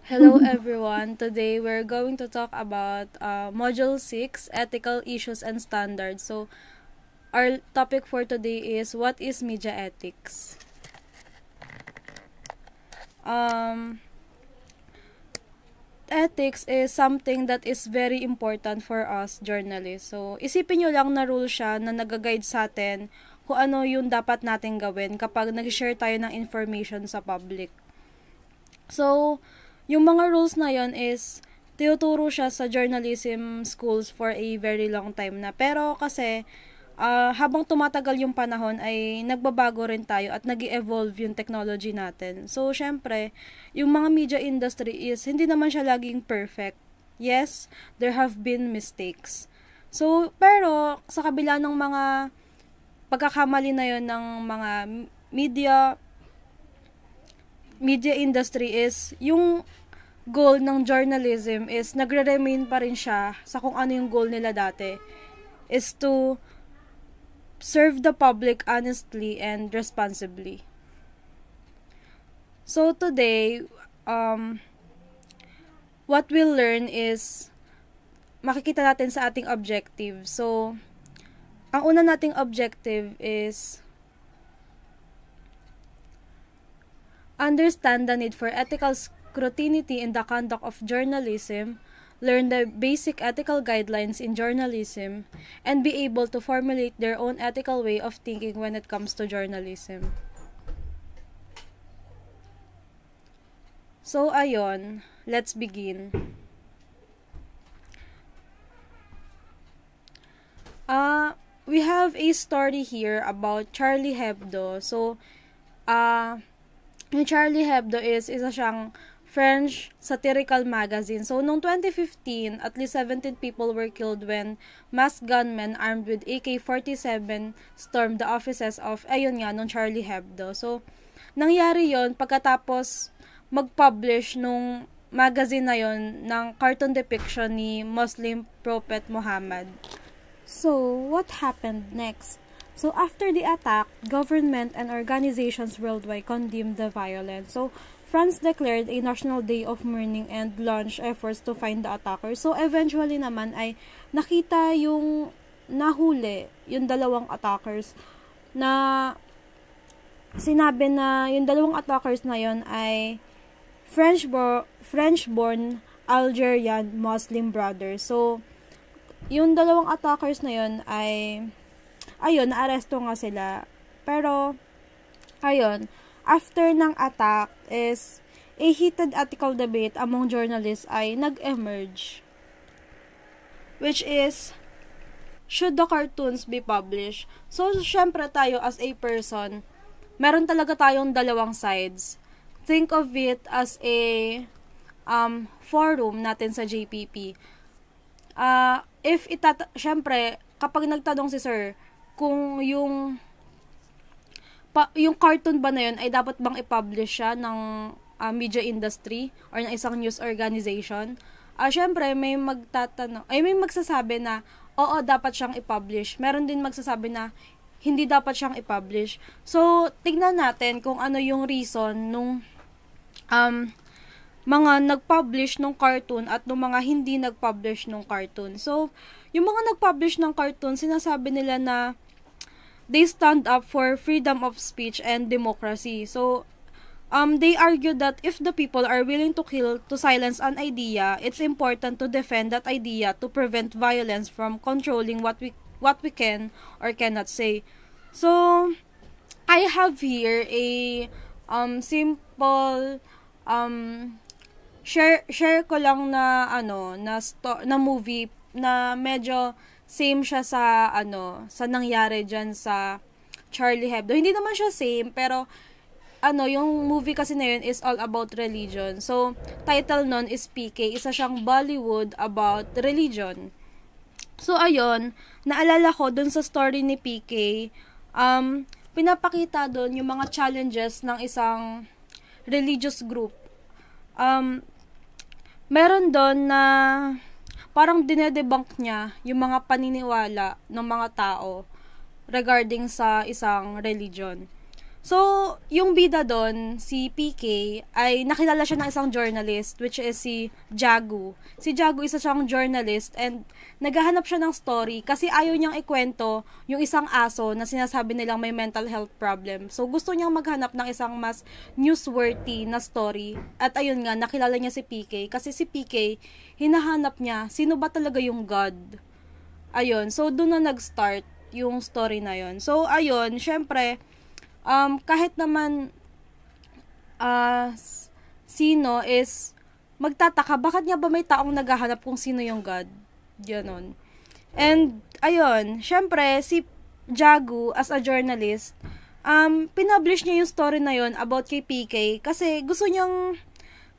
Hello everyone. Today we're going to talk about Module 6, Ethical Issues and Standards. So, our topic for today is what is media ethics? Um, Ethics is something that is very important for us journalists. So, isipin nyo lang na rule siya na nag-guide sa atin kung ano yung dapat natin gawin kapag nag-share tayo ng information sa public. So, yung mga rules na yon is tinuturo siya sa journalism schools for a very long time na. Pero kasi, habang tumatagal yung panahon ay nagbabago rin tayo at nag-evolve yung technology natin. So, syempre, yung mga media industry is hindi naman siya laging perfect. Yes, there have been mistakes. So, pero sa kabila ng mga pagkakamali na yon ng mga media industry is yung goal ng journalism is nagre-remain pa rin siya sa kung ano yung goal nila dati, is to serve the public honestly and responsibly. So today, what we'll learn is makikita natin sa ating objective. So, ang una nating objective is understand the need for ethical scrutiny in the conduct of journalism, learn the basic ethical guidelines in journalism, and be able to formulate their own ethical way of thinking when it comes to journalism. So, ayon, let's begin. We have a story here about Charlie Hebdo. So, yung Charlie Hebdo is isa siyang French satirical magazine. So, noong 2015, at least 17 people were killed when masked gunmen armed with AK-47 stormed the offices of, ayun nga, nung Charlie Hebdo. So, nangyari yon pagkatapos mag-publish nung magazine na yon ng cartoon depiction ni Muslim Prophet Muhammad. So, what happened next? So, after the attack, government and organizations worldwide condemned the violence. So, France declared a national day of mourning and launched efforts to find the attackers. So, eventually naman ay nakita yung nahuli, yung dalawang attackers, na sinabi na yung dalawang attackers na yon ay French-born Algerian Muslim brothers. So, yung dalawang attackers na yon ay ayun, naaresto nga sila. Pero, ayun, after ng attack is a heated ethical debate among journalists ay nag-emerge. Which is, should the cartoons be published? So, syempre tayo as a person, meron talaga tayong dalawang sides. Think of it as a forum natin sa JPP. Syempre, kapag nagtanong si sir, kung yung cartoon ba na yun ay dapat bang i-publish siya ng media industry or ng isang news organization, syempre may may magsasabi na oo, dapat siyang i-publish. Meron din magsasabi na hindi dapat siyang i-publish. So, tignan natin kung ano yung reason nung mga nag-publish ng cartoon at nung mga hindi nag-publish ng cartoon. So, yung mga nag-publish ng cartoon, sinasabi nila na they stand up for freedom of speech and democracy. So, they argue that if the people are willing to kill to silence an idea, it's important to defend that idea to prevent violence from controlling what we can or cannot say. So, I have here a simple share ko lang na na movie na medyo same siya sa nangyari diyan sa Charlie Hebdo. Hindi naman siya same, pero yung movie kasi na yun is all about religion. So, title nun is PK. Isa siyang Bollywood about religion. So, ayun, naalala ko dun sa story ni PK, pinapakita dun yung mga challenges ng isang religious group. Meron dun na parang dinedebunk niya yung mga paniniwala ng mga tao regarding sa isang religion. So, yung bida doon, si PK, ay nakilala siya ng isang journalist, which is si Jagu. Si Jagu, isa siyang journalist, and naghahanap siya ng story kasi ayaw niyang ikwento yung isang aso na sinasabi nilang may mental health problem. So, gusto niyang maghanap ng isang mas newsworthy na story. At ayun nga, nakilala niya si PK kasi si PK, hinahanap niya sino ba talaga yung God. Ayun, so doon na nag-start yung story na yun. So, ayun, syempre, kahit naman sino is magtataka, bakit nga ba may taong naghahanap kung sino yung God? Ganon. And, ayun, syempre, si Jagu, as a journalist, pinublish niya yung story na yun about kay PK kasi gusto niyang,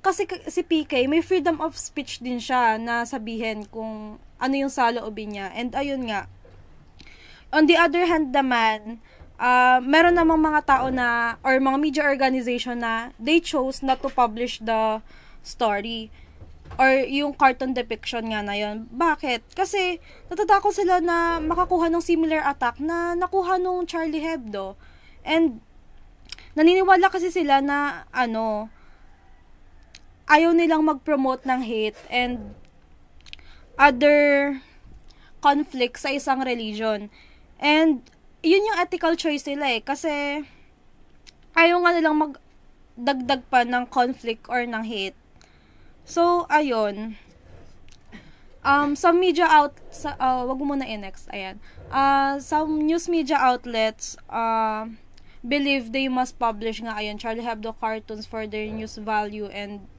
kasi si PK, may freedom of speech din siya na sabihin kung ano yung saloobin niya. And, ayun nga, on the other hand naman, meron namang mga tao na, or mga media organization na they chose not to publish the story or yung cartoon depiction nga na yun. Bakit? Kasi natatakot sila na makakuha ng similar attack na nakuha nung Charlie Hebdo. And naniniwala kasi sila na ayaw nilang mag-promote ng hate and other conflict sa isang religion. And yun yung ethical choice nila kasi ayaw nga nilang magdagdag pa ng conflict or ng hate. So, ayun. Some media wag mo muna i-next. Ayan. Some news media outlets believe they must publish nga Charlie Hebdo cartoons for their news value and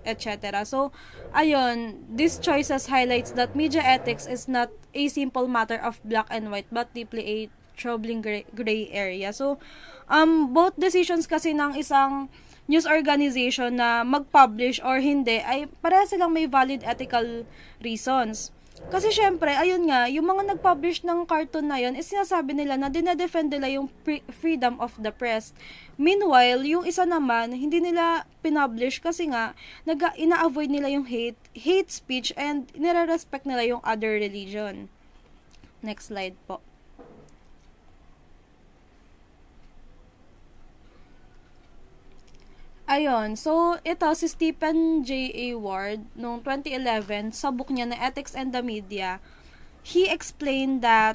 etc. So, ayun, these choices highlights that media ethics is not a simple matter of black and white, but deeply a troubling gray area. So, both decisions kasi ng isang news organization na mag-publish or hindi, ay pareha silang may valid ethical reasons. Kasi syempre, ayun nga, yung mga nag-publish ng cartoon na yun, is sinasabi nila na dinedefend nila yung freedom of the press. Meanwhile, yung isa naman, hindi nila pinublish kasi nga, ina-avoid nila yung hate speech and nire-respect nila yung other religion. Next slide po. Ayun, so ito si Stephen J. A. Ward noong 2011 sa book niya na Ethics and the Media, he explained that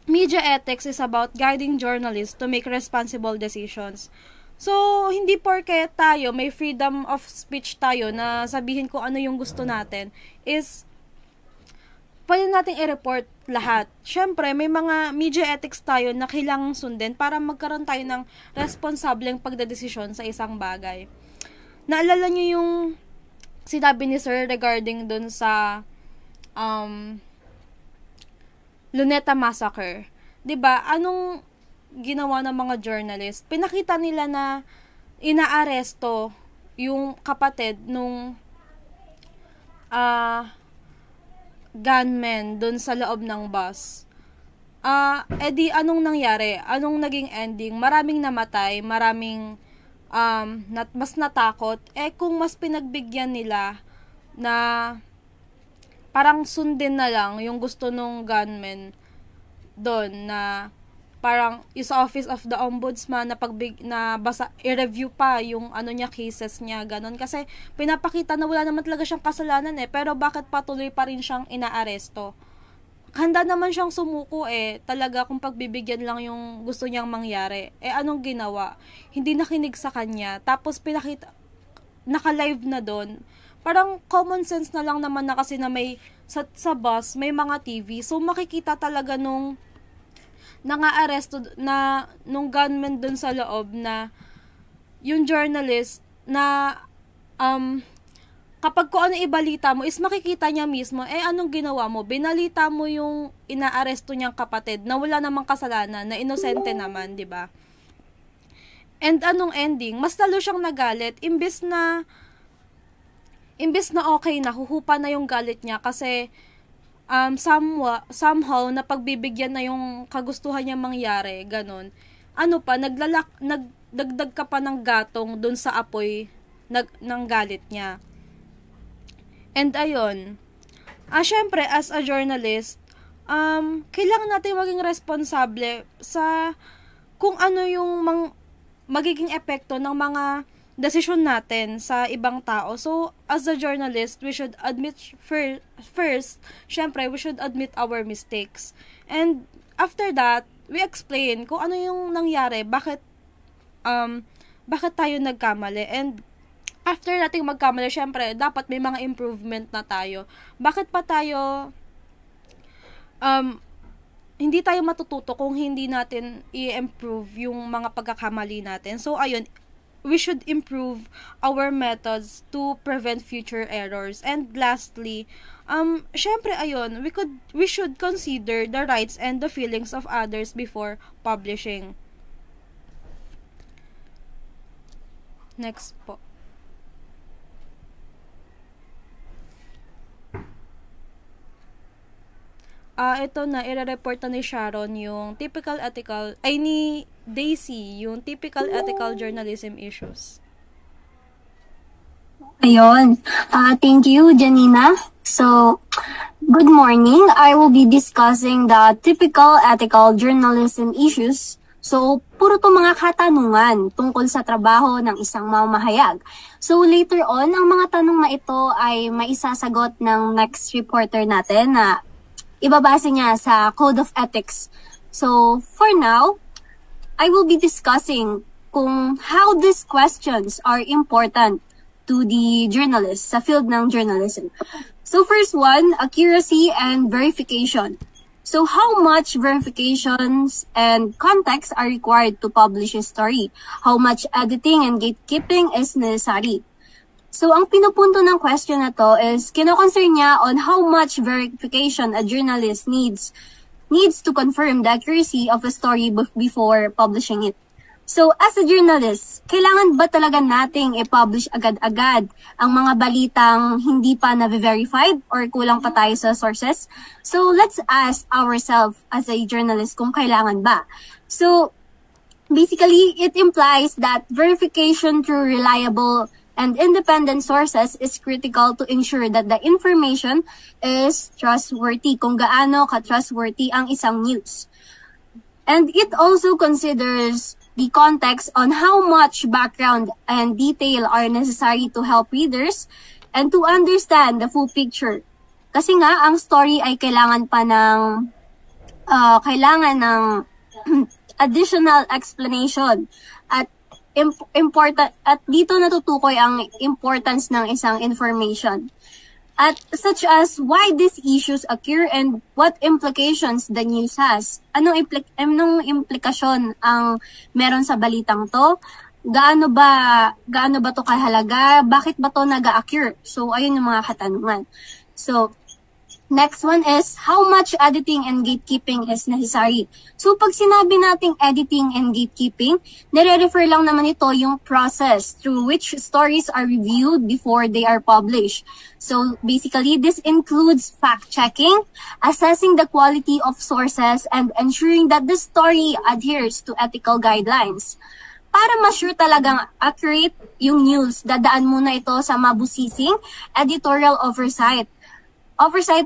media ethics is about guiding journalists to make responsible decisions. So, hindi porke tayo may freedom of speech tayo na sabihin kung ano yung gusto natin is pwede nating i-report lahat. Syempre, may mga media ethics tayo na kailangang sundin para magkaroon tayo ng responsableng pagdedesisyon sa isang bagay. Naalala niyo yung sinabi ni Sir regarding dun sa Luneta Massacre. 'Di ba? Anong ginawa ng mga journalist? Pinakita nila na inaaresto yung kapatid nung gunmen dun sa loob ng bus. Edi anong nangyari? Anong naging ending? Maraming namatay, maraming mas natakot. Kung mas pinagbigyan nila na parang sundin na lang yung gusto nung gunmen doon na parang sa Office of the Ombudsman na i-review pa yung cases niya, ganon. Kasi pinapakita na wala naman talaga siyang kasalanan pero bakit patuloy pa rin siyang inaaresto? Handa naman siyang sumuko talaga kung pagbibigyan lang yung gusto niyang mangyari. Anong ginawa? Hindi nakinig sa kanya. Tapos naka-live na doon. Parang common sense na lang naman na kasi na may sa bus, may mga TV. So makikita talaga nung nang-aaresto na nung gunman dun sa loob na yung journalist na kapag kung ano ibalita mo is makikita niya mismo anong ginawa mo, binalita mo yung inaaresto niyang kapatid na wala namang kasalanan, na inosente naman, di ba? And anong ending? Mas lalo siyang nagalit imbes na okay na, huhupa na yung galit niya kasi somehow napagbibigyan na yung kagustuhan niya mangyari, ganun. Nagdagdag ka pa ng gatong dun sa apoy ng galit niya. And ayun, syempre as a journalist, kailangan natin maging responsable sa kung ano yung magiging epekto ng mga desisyon natin sa ibang tao. So, as a journalist, we should admit first, syempre, we should admit our mistakes. And after that, we explain kung ano yung nangyari, bakit tayo nagkamali. And after nating magkamali, syempre, dapat may mga improvement na tayo. Bakit pa tayo hindi tayo matututo kung hindi natin i-improve yung mga pagkakamali natin. So, ayun, we should improve our methods to prevent future errors. And lastly, syempre, ayun, we should consider the rights and the feelings of others before publishing. Next po. Ito na, i-report na ni Sharon yung ni Daisy, yung typical ethical journalism issues. Ayun. Thank you, Janina. So, good morning. I will be discussing the typical ethical journalism issues. So, puro to mga katanungan tungkol sa trabaho ng isang mamahayag. So, later on, ang mga tanong na ito ay maisasagot ng next reporter natin na ibabase niya sa Code of Ethics. So, for now, I will be discussing kung how these questions are important to the journalists sa field ng journalism. So, first one, accuracy and verification. So, how much verifications and context are required to publish a story? How much editing and gatekeeping is necessary? So, ang pinupunto ng question na to is kino-concern niya on how much verification a journalist needs to confirm the accuracy of a story before publishing it. So, as a journalist, kailangan ba talaga nating i-publish agad-agad ang mga balitang hindi pa na-verified or kulang pa tayo sa sources? So, let's ask ourselves as a journalist kung kailangan ba. So, basically, it implies that verification through reliable and independent sources is critical to ensure that the information is trustworthy, kung gaano ka-trustworthy ang isang news. And it also considers the context on how much background and detail are necessary to help readers and to understand the full picture. Kasi nga, ang story ay kailangan ng additional explanation at important, at dito natutukoy ang importance ng isang information. At such as why these issues occur and what implications the news has. Anong implikasyon ang meron sa balitang to? Gaano ba to kahalaga? Bakit ba to nag-occur? So, ayun yung mga katanungan. So, next one is, how much editing and gatekeeping is necessary? So, pag sinabi nating editing and gatekeeping, nire-refer lang naman ito yung process through which stories are reviewed before they are published. So, basically, this includes fact-checking, assessing the quality of sources, and ensuring that the story adheres to ethical guidelines. Para ma-sure talagang accurate yung news, dadaan muna ito sa mabusising editorial oversight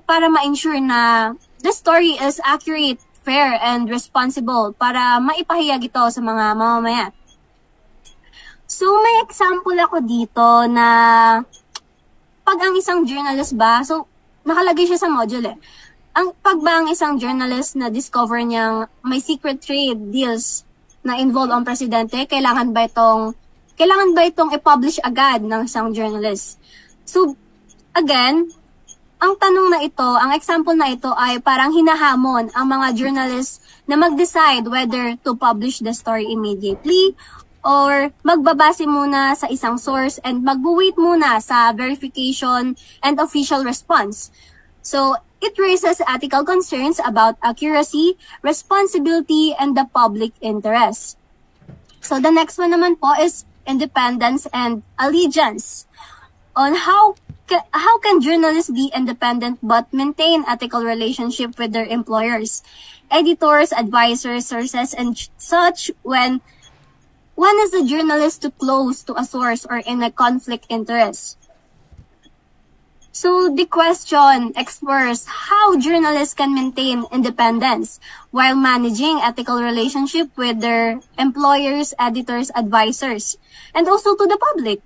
para ma-ensure na the story is accurate, fair, and responsible para maipahayag ito sa mga mamamayan. So, may example ako dito na pag ang isang journalist ba, so nakalagay siya sa module pag ba ang isang journalist na discover niyang may secret trade deals na involve ang presidente, kailangan ba itong i-publish agad ng isang journalist? So, again, ang tanong na ito, ang example na ito ay parang hinahamon ang mga journalists na mag-decide whether to publish the story immediately or magbabase muna sa isang source and mag-wait muna sa verification and official response. So, it raises ethical concerns about accuracy, responsibility, and the public interest. So, the next one naman po is independence and allegiance. On how can journalists be independent but maintain ethical relationship with their employers, editors, advisors, sources, and such when one is a journalist too close to a source or in a conflict interest? So the question explores how journalists can maintain independence while managing ethical relationship with their employers, editors, advisors, and also to the public.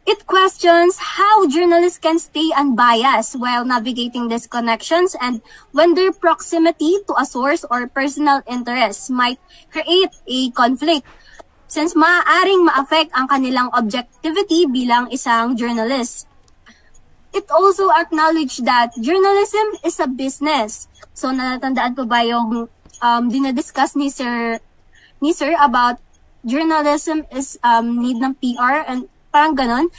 It questions how journalists can stay unbiased while navigating these connections and when their proximity to a source or personal interests might create a conflict since maaaring ma-affect ang kanilang objectivity bilang isang journalist. It also acknowledged that journalism is a business. So natatandaan po ba yung dinadiscuss ni Sir about journalism is need ng PR and parang ganon.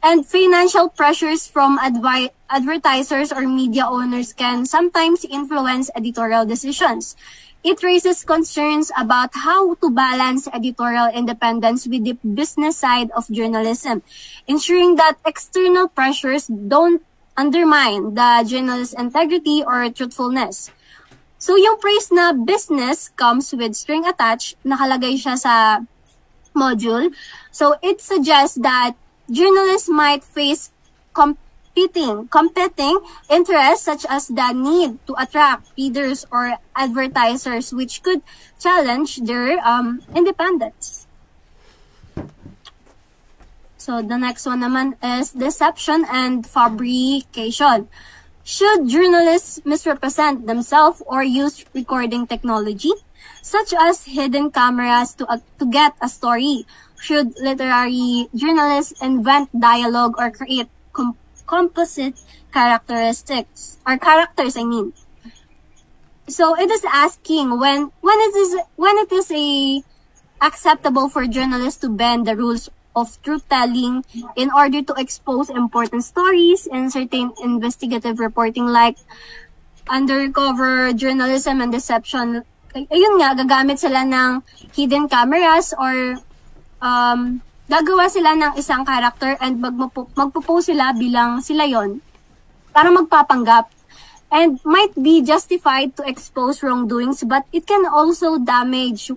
And financial pressures from advertisers or media owners can sometimes influence editorial decisions. It raises concerns about how to balance editorial independence with the business side of journalism, ensuring that external pressures don't undermine the journalist's integrity or truthfulness. So yung phrase na business comes with string attached, nakalagay siya sa module. So it suggests that journalists might face competing interests such as the need to attract readers or advertisers which could challenge their independence. So the next one naman is deception and fabrication. Should journalists misrepresent themselves or use recording technology, such as hidden cameras to get a story? Should literary journalists invent dialogue or create composite characteristics or characters? So it is asking when it is acceptable for journalists to bend the rules of truth telling in order to expose important stories in certain investigative reporting like undercover journalism and deception. Ayun nga, gagamit sila ng hidden cameras or gagawa sila ng isang character and magpo-pose sila bilang sila yon para magpapanggap and might be justified to expose wrongdoings but it can also damage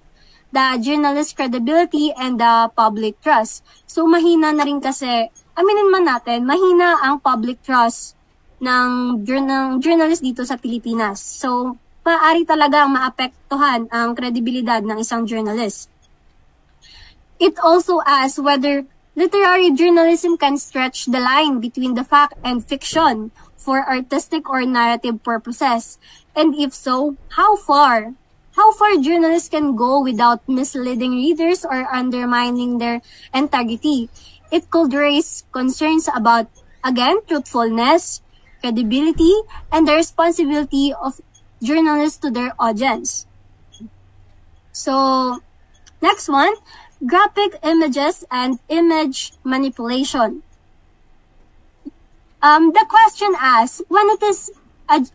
the journalist's credibility and the public trust. So mahina na rin kasi, aminin man natin, mahina ang public trust ng journalist dito sa Pilipinas. So maaari talagang maapektuhan ang kredibilidad ng isang journalist. It also asks whether literary journalism can stretch the line between the fact and fiction for artistic or narrative purposes. And if so, how far? How far journalists can go without misleading readers or undermining their integrity? It could raise concerns about, again, truthfulness, credibility, and the responsibility of journalists to their audience. So, next one. Graphic images and image manipulation. The question asks when it is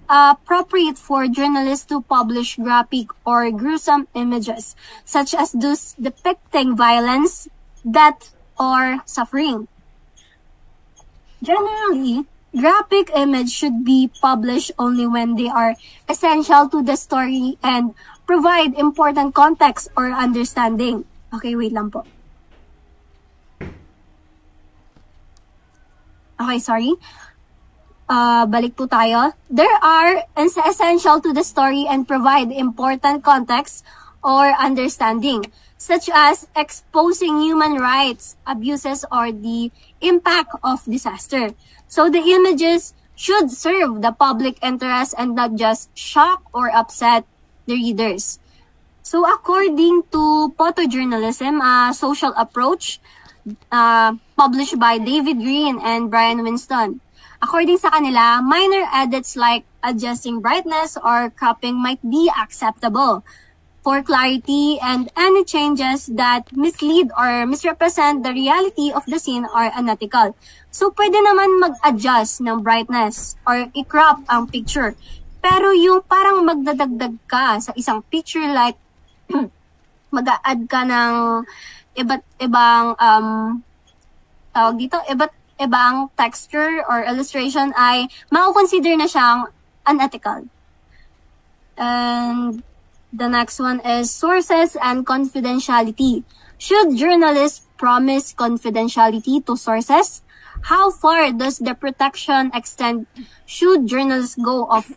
appropriate for journalists to publish graphic or gruesome images, such as those depicting violence, death, or suffering. Generally, graphic images should be published only when they are essential to the story and provide important context or understanding. Okay, wait lang po. Okay, sorry. Balik po tayo. There are essential to the story and provide important context or understanding, such as exposing human rights abuses or the impact of disaster. So the images should serve the public interest and not just shock or upset the readers. So according to photojournalism, a social approach published by David Green and Brian Winston, according sa kanila, minor edits like adjusting brightness or cropping might be acceptable for clarity, and any changes that mislead or misrepresent the reality of the scene are unethical. So pwede naman mag-adjust ng brightness or i-crop ang picture. Pero yung parang magdadagdag ka sa isang picture like mag-a-add ka ng iba't ibang tawag dito, iba't ibang texture or illustration ay mako-consider na siyang unethical. And the next one is sources and confidentiality. Should journalists promise confidentiality to sources? how far does the protection extend should journalists go off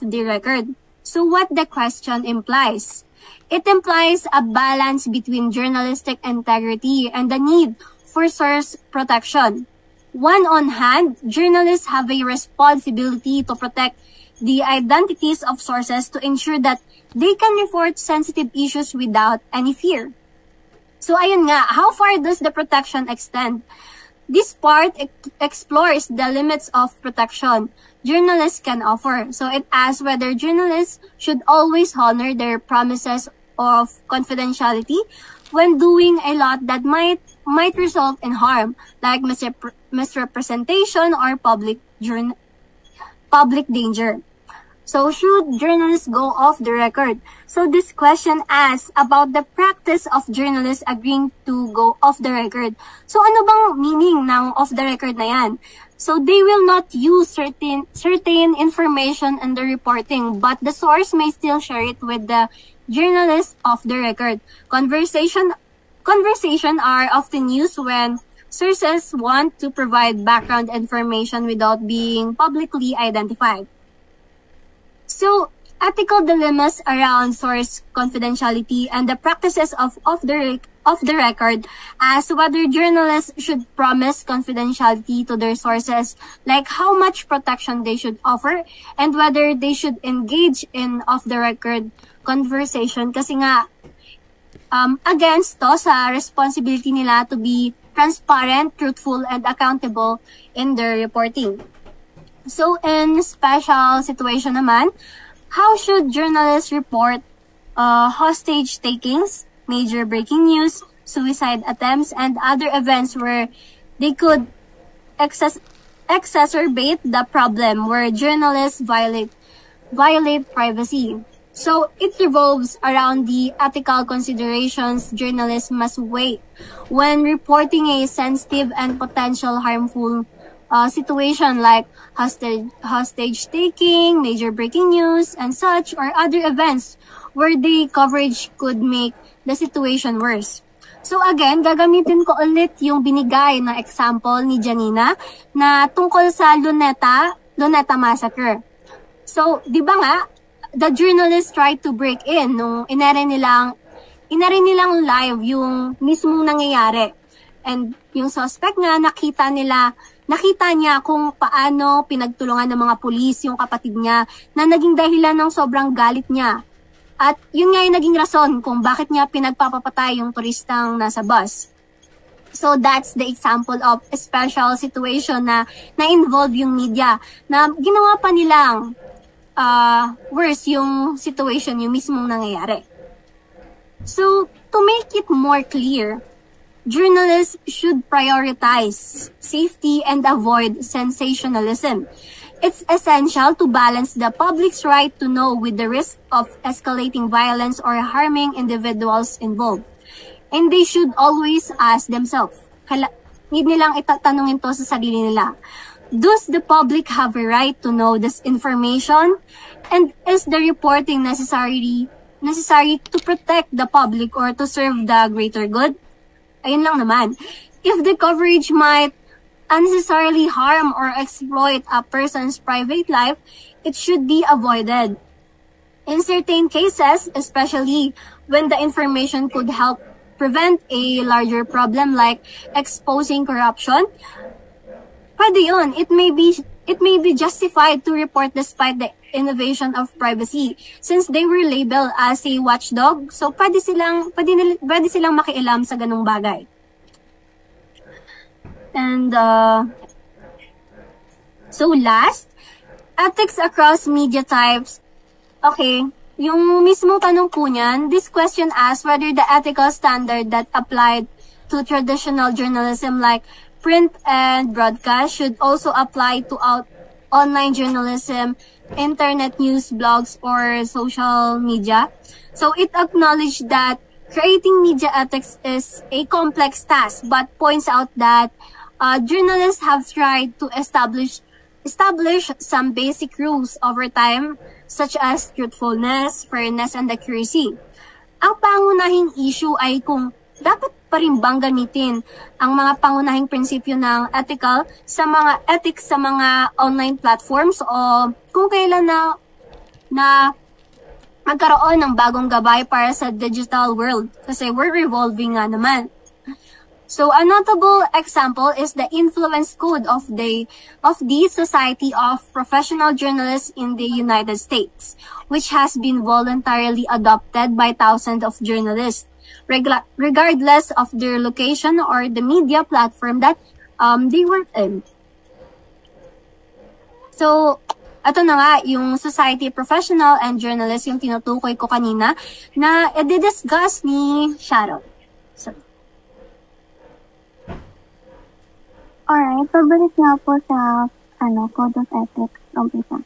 the record? So what the question implies? It implies a balance between journalistic integrity and the need for source protection. On hand, journalists have a responsibility to protect the identities of sources to ensure that they can report sensitive issues without any fear. So ayun nga, how far does the protection extend? This part explores the limits of protection journalists can offer. So it asks whether journalists should always honor their promises of confidentiality when doing a lot that might result in harm, like misrepresentation or public danger. So should journalists go off the record? So this question asks about the practice of journalists agreeing to go off the record. So ano bang meaning ng off the record na yan? So they will not use certain information in the reporting, but the source may still share it with the journalist off the record. Conversation are often used when sources want to provide background information without being publicly identified. So, ethical dilemmas around source confidentiality and the practices of the record as whether journalists should promise confidentiality to their sources, like how much protection they should offer, and whether they should engage in off-the-record conversation. Kasi nga, against to sa responsibility nila to be transparent, truthful, and accountable in their reporting. So, in special situation naman, how should journalists report hostage takings, major breaking news, suicide attempts, and other events where they could exacerbate the problem where journalists violate privacy? So, it revolves around the ethical considerations journalists must weigh when reporting a sensitive and potential harmful situation like hostage taking, major breaking news, and such, or other events where the coverage could make the situation worse. So again, gagamitin ko ulit yung binigay na example ni Janina na tungkol sa Luneta Massacre. So, di ba nga, the journalists tried to break in nung inari nilang live yung mismong nangyayari. And yung suspect nga, nakita niya kung paano pinagtulungan ng mga pulis yung kapatid niya na naging dahilan ng sobrang galit niya. At yun nga yung naging rason kung bakit niya pinagpapapatay yung turistang nasa bus. So that's the example of a special situation na involve yung media na ginawa pa nilang worse yung situation, yung mismong nangyayari. So to make it more clear, journalists should prioritize safety and avoid sensationalism. It's essential to balance the public's right to know with the risk of escalating violence or harming individuals involved. And they should always ask themselves, need nilang itatanungin to sa sarili nila, does the public have a right to know this information? And is the reporting necessary to protect the public or to serve the greater good? Ayun lang naman. If the coverage might unnecessarily harm or exploit a person's private life, it should be avoided. In certain cases, especially when the information could help prevent a larger problem like exposing corruption, pwede yun. It may be justified to report despite the invasion of privacy since they were labeled as a watchdog. So pwede silang makialam sa ganung bagay. And so last, ethics across media types. Okay, yung mismong tanong po niyan, this question asks whether the ethical standard that applied to traditional journalism like print and broadcast should also apply to online journalism, internet news, blogs, or social media. So it acknowledged that creating media ethics is a complex task, but points out that journalists have tried to establish some basic rules over time, such as truthfulness, fairness, and accuracy. Ang pangunahing issue ay kung dapat pa rin bang gamitin ang mga pangunahing prinsipyo ng ethics sa mga online platforms o kung kailan na magkaroon ng bagong gabay para sa digital world kasi we're revolving nga naman. So a notable example is the influence code of the Society of Professional Journalists in the United States, which has been voluntarily adopted by thousands of journalists, regardless of their location or the media platform that they work in. So, ito na nga, yung Society Professional and Journalists, yung tinutukoy ko kanina, na i-discuss ni Sharon. So, alright, pabalik nga po sa Code of Ethics. Umpisa.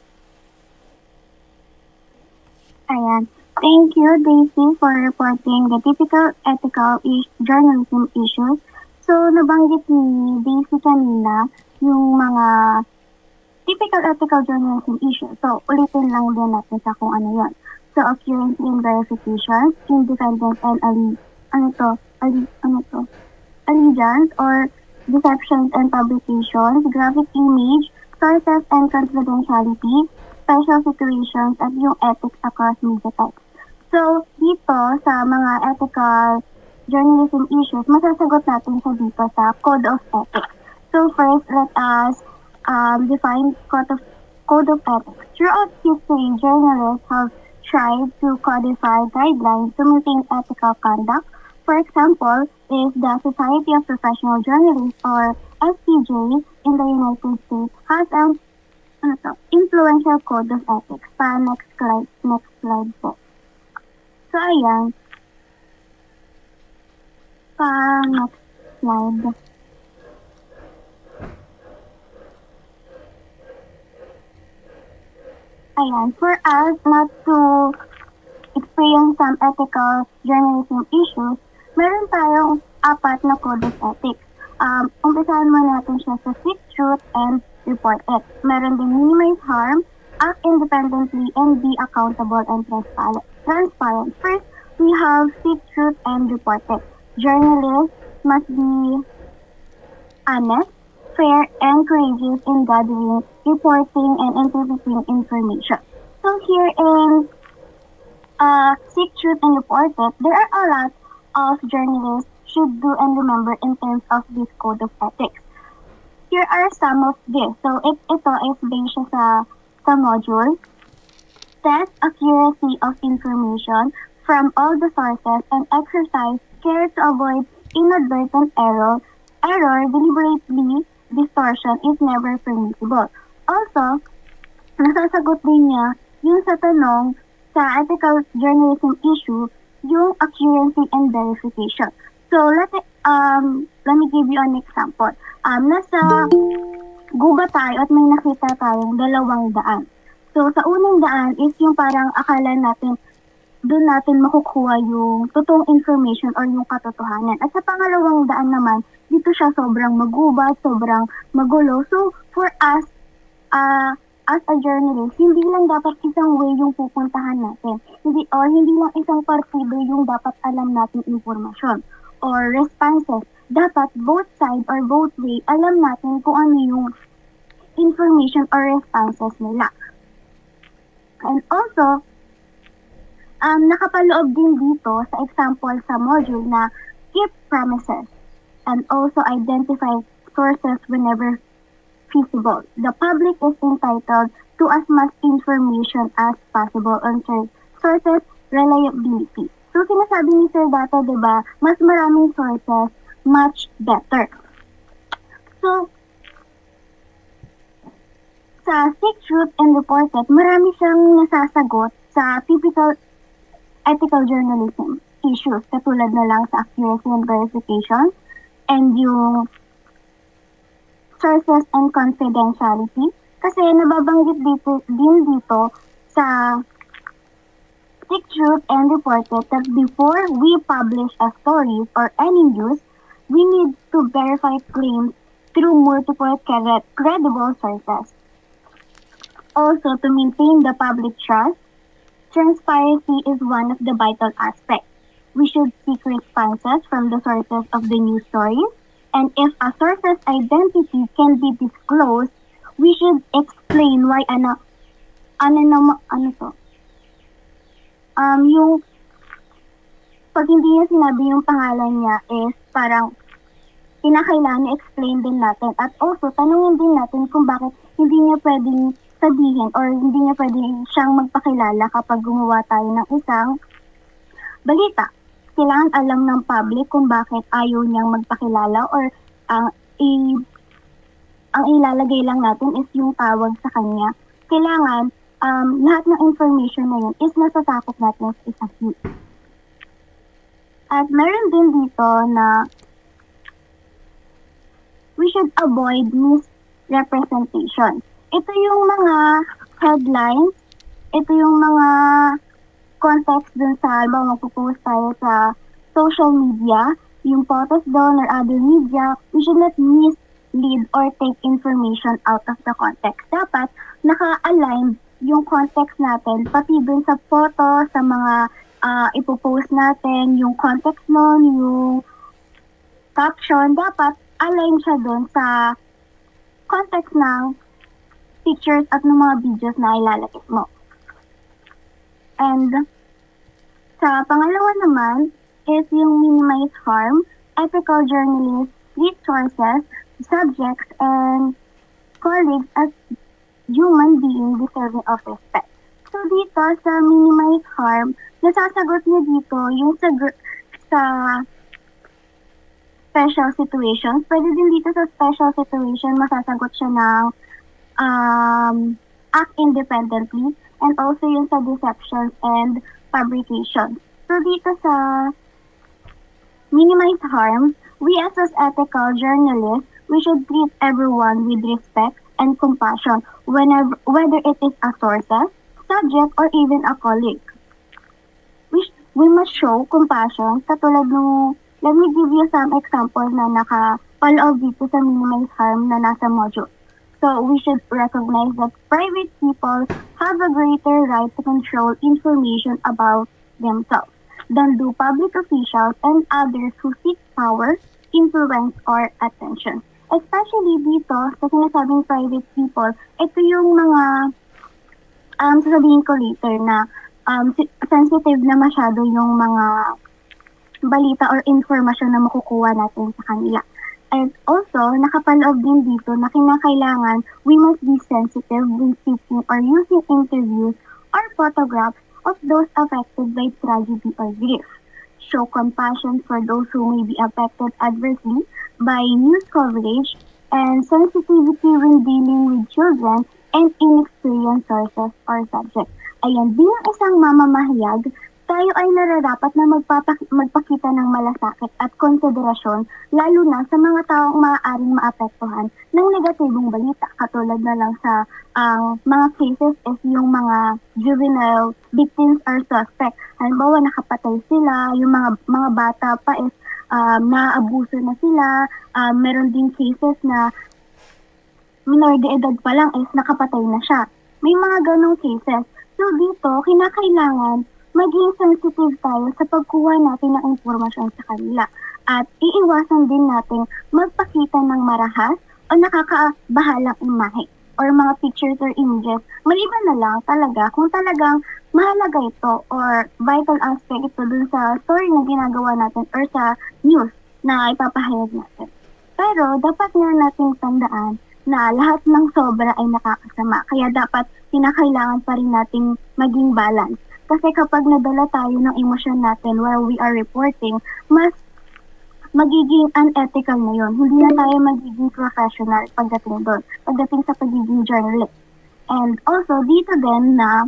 Ayan. Thank you, Daisy, for reporting the typical ethical journalism issues. So, nabanggit ni Daisy kanina yung mga typical ethical journalism issues. So, ulitin lang din natin sa kung ano yun. So, accuracy and verification, independence and allegiance or deceptions and publications, graphic image, sources and confidentiality, special situations, at yung ethics across media types. So, dito sa mga ethical journalism issues, masasagot natin siya dito sa Code of Ethics. So, first, let us define Code of Ethics. Throughout history, journalists have tried to codify guidelines to maintain ethical conduct. For example, is the Society of Professional Journalists, or SPJ, in the United States has an influential code of ethics. Next slide po. So, ayan. Next slide. Ayan. For us not to experience some ethical journalism issues, meron tayong 4 na code of ethics. Umpisahan mo natin siya sa seek truth and report it. Meron din minimize harm, act independently, and be accountable and transparent. First, we have seek truth and report it. Journalists must be honest, fair, and courageous in gathering, reporting, and interpreting information. So here in seek truth and report it, there are a lot of journalists should do and remember in terms of this code of ethics. Here are some of this. So, ito is based sa module. Test accuracy of information from all the sources and exercise care to avoid inadvertent error, deliberately distortion is never permissible. Also, nasasagot din niya yung sa tanong sa ethical journalism issue, yung accuracy and verification. So, let me give you an example. Nasa guba tayo at may nakita tayong 200. So, sa unang daan is yung parang akala natin, doon natin makukuha yung totoong information or yung katotohanan. At sa pangalawang daan naman, dito siya sobrang magubat, sobrang magulo. So, for us, as a journalist, hindi lang dapat isang way yung pupuntahan natin. Hindi lang isang partido yung dapat alam natin informasyon or responses. Dapat both side or both way, alam natin kung ano yung information or responses nila. And also, nakapaloob din dito sa example sa module na keep promises and also identify sources whenever feasible. The public is entitled to as much information as possible on sources reliability. So, sinasabi ni Sir Dato, diba, mas maraming sources, much better. So, sa seek truth and report it, marami siyang nasasagot sa typical ethical journalism issues, katulad na lang sa accuracy and verification, and yung sources and confidentiality. Kasi nababanggit dito sa seek truth and report it that before we publish a story or any news, we need to verify claims through multiple credible sources. Also, to maintain the public trust, transparency is one of the vital aspects. we should seek responses from the sources of the news stories. And if a source's identity can be disclosed, we should explain why yung pag hindi niya sinabi yung pangalan niya is parang kinakailangan i-explain din natin. At also, tanungin din natin kung bakit hindi niya pwedeng sabihin or hindi niya pwedeng siyang magpakilala kapag gumawa tayo ng isang balita. Kailangan alam ng public kung bakit ayaw niyang magpakilala or ang ilalagay lang natin is yung tawag sa kanya. Kailangan lahat ng information na yun is natatakot natin sa isang news. At meron din dito na we should avoid misrepresentation. Ito yung mga headlines, ito yung mga context dun sa, magpo-post tayo sa social media, yung photos doon or other media, we should not mislead or take information out of the context. Dapat naka-align yung context natin, pati dun sa photo, sa mga ipopost natin, yung context nun, yung caption, dapat align siya dun sa context ng pictures at ng mga videos na ilalagay mo. And sa pangalawa naman is yung minimize harm, ethical journalists, treat sources, subjects, and colleagues as human beings deserving of respect. So dito sa minimize harm, nasasagot niya dito yung sa special situations. Pwede din dito sa special situation, masasagot siya ng act independently, and also yung sa deception and fabrication. So dito sa minimize harm, we as ethical journalists, we should treat everyone with respect and compassion, whether it is a sources, subject, or even a colleague. We must show compassion, katulad nung, let me give you some examples na nakapaloob dito sa minimize harm na nasa module. So we should recognize that private people have a greater right to control information about themselves than do public officials and others who seek power, influence, or attention. Especially dito, sa sinasabing private people, ito yung mga, sasabihin ko later na sensitive na masyado yung mga balita or informasyon na makukuha natin sa kanila. And also, nakapaloob din dito na kinakailangan we must be sensitive when seeking or using interviews or photographs of those affected by tragedy or grief. Show compassion for those who may be affected adversely by news coverage and sensitivity when dealing with children and inexperienced sources or subjects. Ayan, bilang isang mamamahayag, tayo ay nararapat na magpakita ng malasakit at konsiderasyon lalo na sa mga taong maaaring maapektuhan ng negatibong balita. Katulad na lang sa mga cases is yung mga juvenile victims or suspect. Halimbawa, nakapatay sila, yung mga bata pa is naabuso na sila. Meron din cases na minor de edad pa lang is nakapatay na siya. May mga ganong cases. So dito, kinakailangan maging sensitive tayo sa pagkuha natin ng impormasyon sa kanila. At iiwasan din natin magpakita ng marahas o nakakabahalang imahe or mga pictures or images. Maliban na lang talaga kung talagang mahalaga ito or vital aspect ito dun sa story na ginagawa natin or sa news na ipapahayag natin. Pero dapat nga natin tandaan na lahat ng sobra ay nakakasama. Kaya dapat kinakailangan pa rin nating maging balance. Kasi kapag nadala tayo ng emosyon natin while we are reporting, mas magiging unethical na yun. Hindi na tayo magiging professional pagdating doon, pagdating sa pagiging journalist. And also, dito din na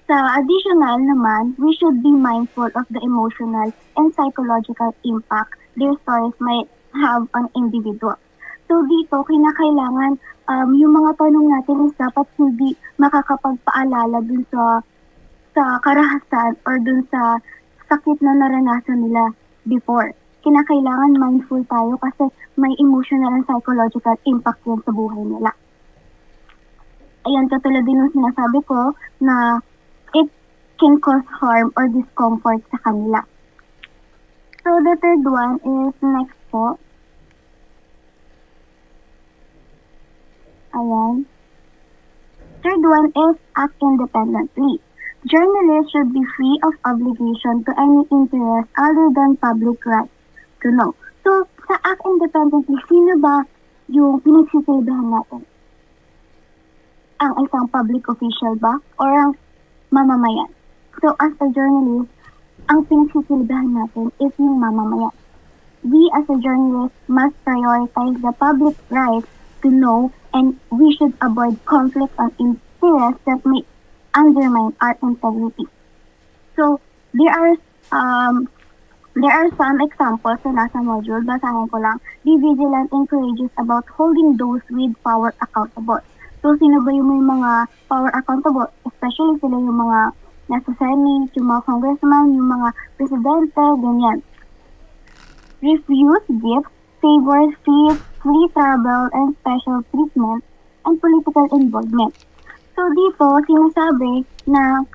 sa additional naman, we should be mindful of the emotional and psychological impact their stories might have on individuals. So dito, kinakailangan yung mga tanong natin is dapat hindi makakapagpaalala dun sa karahasan or dun sa sakit na naranasan nila before. Kinakailangan mindful tayo kasi may emotional and psychological impact yun sa buhay nila. Ayan, katulad din yung sinasabi ko na can cause harm or discomfort sa kanila. So the third one is next po. Ayan. Third one is act independently. Journalists should be free of obligation to any interest other than public rights to know. So, sa act independently, sino ba yung pinagsisilbihan natin? Ang isang public official ba? Or ang mamamayan? So, as a journalist, ang pinagsisilbihan natin is yung mamamayan. We as a journalist must prioritize the public rights to know, and we should avoid conflict of interest that may undermine our integrity. So, there are some examples sa nasa module. Basahin ko lang. Be vigilant and courageous about holding those with power accountable. So, sino ba yung may mga power accountable? Especially sila yung mga nasa Senate, yung mga congressman, yung mga presidente, ganyan. Refuse gifts, favors, fees, free travel, and special treatment, and political involvement. So, dito, sinasabi na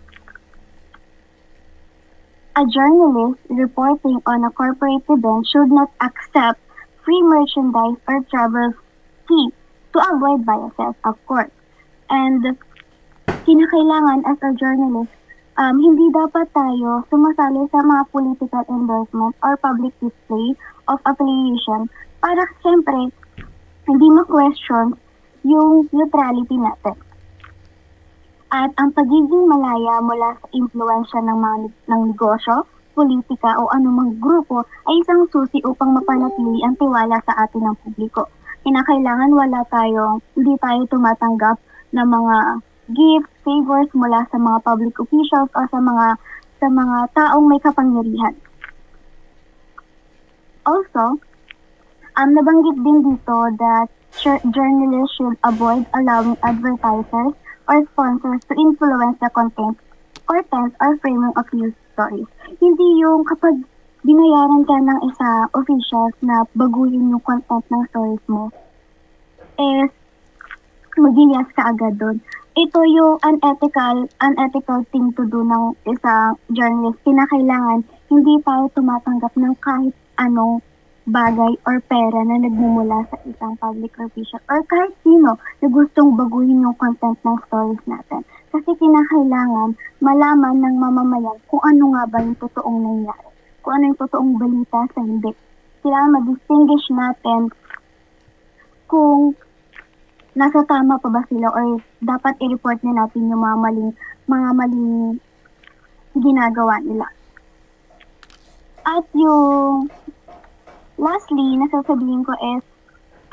a journalist reporting on a corporate event should not accept free merchandise or travel fee to avoid biases, of course. And kinakailangan as a journalist, hindi dapat tayo sumasali sa mga political endorsement or public display of affiliation para siyempre hindi ma-question yung neutrality natin. At ang pagiging malaya mula sa impluensya ng negosyo, politika o anumang grupo ay isang susi upang mapanatili ang tiwala sa atin ng publiko. Kinakailangan hindi tayo tumatanggap ng mga gifts, favors mula sa mga public officials o sa mga taong may kapangyarihan. Also, nabanggit din dito that journalists should avoid allowing advertisers or sponsors to influence the content or framing of news stories. Hindi yung kapag binayaran ka ng isa officials na baguhin yung content ng stories mo, is mag-yes ka agad doon. Ito yung unethical thing to do ng isang journalist. Kinakailangan hindi tayo tumatanggap ng kahit anong bagay or pera na nagmumula sa isang public official or kahit sino na gustong baguhin yung content ng stories natin. Kasi kinakailangan malaman ng mamamayan kung ano nga ba yung totoong nangyari. Kung ano yung totoong balita sa hindi. Kailangan ma-distinguish natin kung nasa tama pa ba sila or dapat i-report na natin yung mga maling ginagawa nila. At yung lastly, nasasabihin ko is,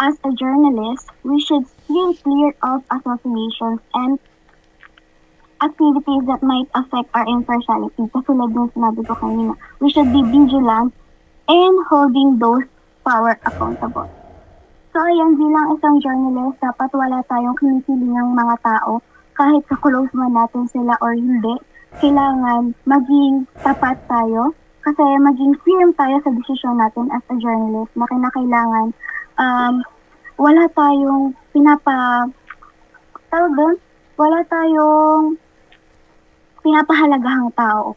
as a journalist, we should steer clear of associations and activities that might affect our impartiality. Katulad ng sinabi ko kanina, we should be vigilant in holding those power accountable. So ayan, bilang isang journalist, dapat wala tayong kinikilingang mga tao, kahit ka-close man natin sila or hindi. Kailangan maging tapat tayo, kasi maging firm tayo sa desisyon natin as a journalist na kinakailangan wala tayong pinapahalagahang tao.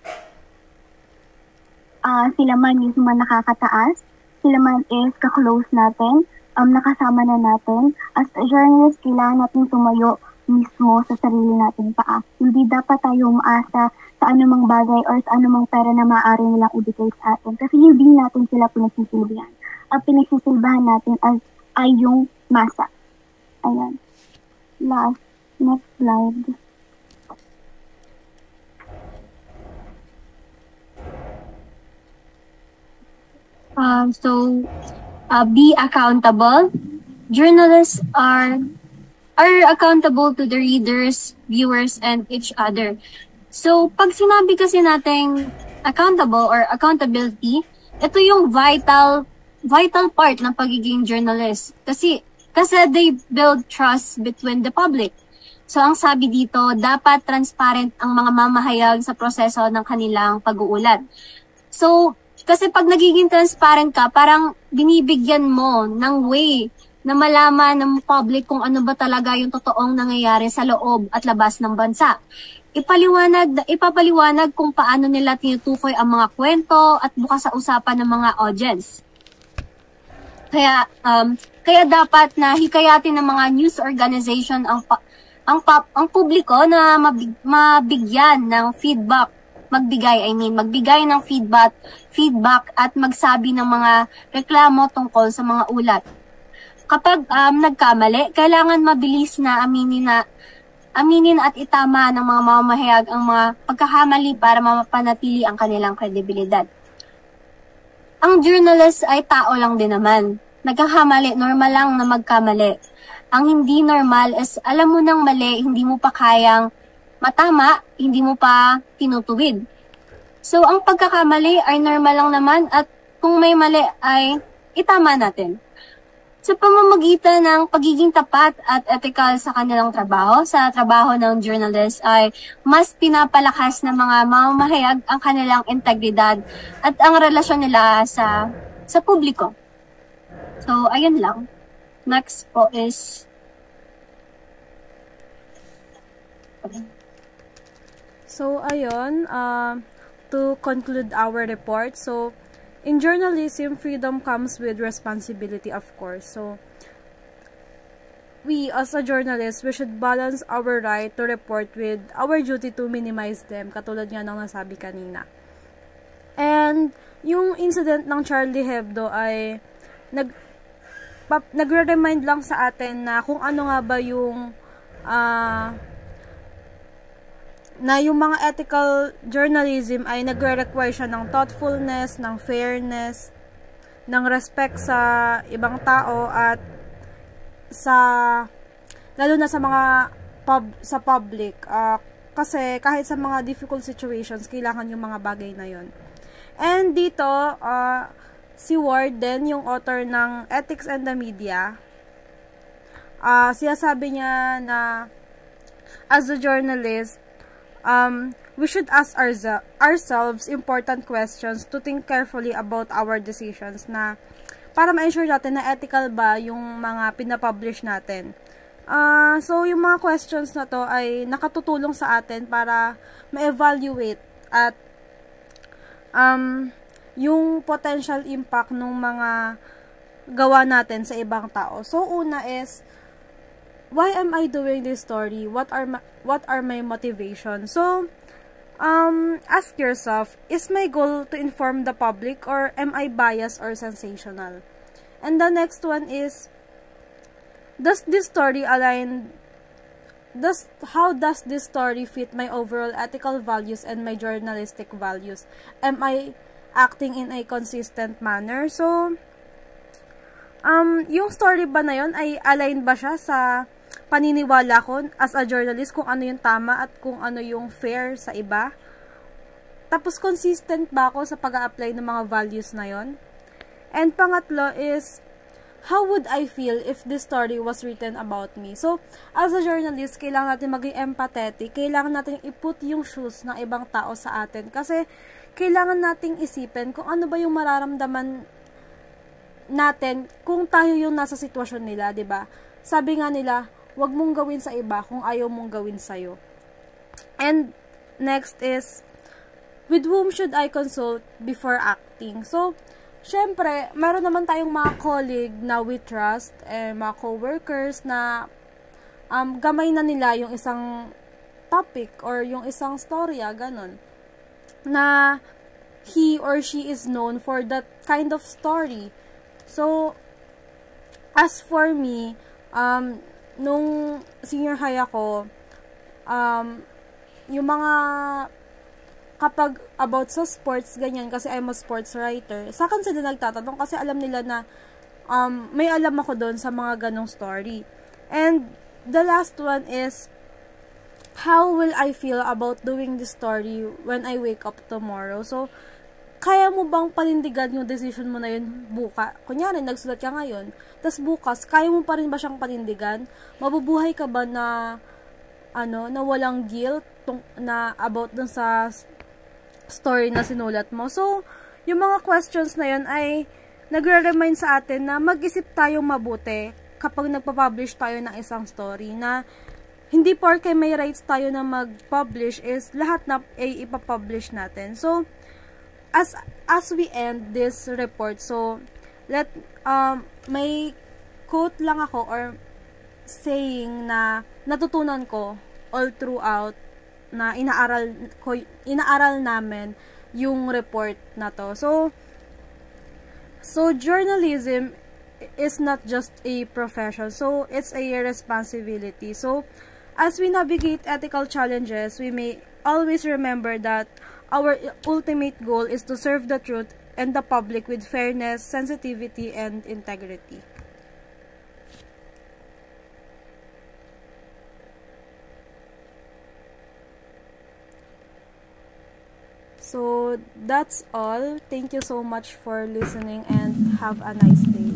Sila man yung nakakataas, sila man is ka-close natin, nakasama na natin. As a journalist, kailangan natin tumayo mismo sa sarili nating paa. Hindi dapat tayo umaasa sa anumang bagay or sa anumang pera na maaari nilang ibigay sa atin. Kasi hindi natin sila pinagsisilbihan. Ang pinagsisilbahan natin ay yung masa. Ayan. Next slide. Be accountable. Journalists are accountable to the readers, viewers, and each other. So, pag sinabi kasi nating accountable or accountability, ito yung vital part ng pagiging journalist. Kasi they build trust between the public. So, ang sabi dito, dapat transparent ang mga mamahayag sa proseso ng kanilang pag-uulat. So, kasi pag nagiging transparent ka, parang binibigyan mo ng way na malaman ng public kung ano ba talaga yung totoong nangyayari sa loob at labas ng bansa. Ipapaliwanag kung paano nila tinutukoy ang mga kwento at bukas sa usapan ng mga audience. Kaya dapat na hikayatin ng mga news organization ang publiko na mabigyan ng feedback, magbigay ng feedback at magsabi ng mga reklamo tungkol sa mga ulat. Kapag nagkamali, kailangan mabilis na aminin at itama ng mga mamamahayag ang mga pagkakamali para mapanatili ang kanilang kredibilidad. Ang journalist ay tao lang din naman. Nagkakamali, normal lang na magkamali. Ang hindi normal is alam mo nang mali, hindi mo pa kayang matama, hindi mo pa tinutuwid. So, ang pagkakamali ay normal lang naman at kung may mali ay itama natin. Sa pamamagitan ng pagiging tapat at ethical sa kanilang trabaho, sa trabaho ng journalist ay mas pinapalakas ng mga mamamahayag ang kanilang integridad at ang relasyon nila sa publiko. So, ayun lang. Next po is... So, ayun, to conclude our report, so, in journalism, freedom comes with responsibility, of course. So, we as a journalist, we should balance our right to report with our duty to minimize them, katulad nga ng nasabi kanina. And, yung incident ng Charlie Hebdo ay nagre-remind lang sa atin na kung ano nga ba yung na yung mga ethical journalism ay nagre-require siya ng thoughtfulness, ng fairness, ng respect sa ibang tao at lalo na sa mga sa public, kasi kahit sa mga difficult situations kailangan yung mga bagay na yon. And dito si Ward din, yung author ng Ethics and the Media, sinasabi niya na as a journalist, we should ask ourselves important questions to think carefully about our decisions na para ma-ensure natin na ethical ba yung mga pinapublish natin. So, yung mga questions na to ay nakatutulong sa atin para ma-evaluate at yung potential impact ng mga gawa natin sa ibang tao. So, una is, why am I doing this story? What are my motivations? So, ask yourself, is my goal to inform the public or am I biased or sensational? And the next one is, how does this story fit my overall ethical values and my journalistic values? Am I acting in a consistent manner? So, yung story ba na yun ay align ba siya sa paniniwala ko as a journalist kung ano yung tama at kung ano yung fair sa iba? Tapos, consistent ba ako sa pag-a-apply ng mga values na yon? And pangatlo is, how would I feel if this story was written about me? So, as a journalist, kailangan natin maging empathetic. Kailangan natin i-put yung shoes ng ibang tao sa atin. Kasi, kailangan nating isipin kung ano ba yung mararamdaman natin kung tayo yung nasa sitwasyon nila, 'di ba? Sabi nga nila, wag mong gawin sa iba kung ayaw mong gawin sa'yo. And next is, with whom should I consult before acting? So, syempre, meron naman tayong mga colleague na we trust, mga co-workers na gamay na nila yung isang topic or yung isang storya, ganun. Na he or she is known for that kind of story. So, as for me, nung senior high ako, yung mga kapag about sa sports, ganyan, kasi I'm a sports writer, sa akin sila nagtatanong kasi alam nila na may alam ako doon sa mga ganong story. And the last one is, how will I feel about doing this story when I wake up tomorrow? So, kaya mo bang panindigan yung decision mo na yun bukas? Kunyari, nagsulat ka ngayon, tas bukas, kaya mo pa rin ba siyang panindigan? Mabubuhay ka ba na, na walang guilt na about dun sa story na sinulat mo? So, yung mga questions na yun ay nagre-remind sa atin na mag-isip tayong mabuti kapag nagpa-publish tayo ng isang story na hindi porke may rights tayo na mag-publish is lahat na ay ipapublish natin. So, as we end this report, so, may quote lang ako or saying na natutunan ko all throughout na inaaral namin yung report na to. So journalism is not just a profession. So it's a responsibility. So as we navigate ethical challenges, we may always remember that our ultimate goal is to serve the truth and the public with fairness, sensitivity, and integrity. So that's all. Thank you so much for listening and have a nice day.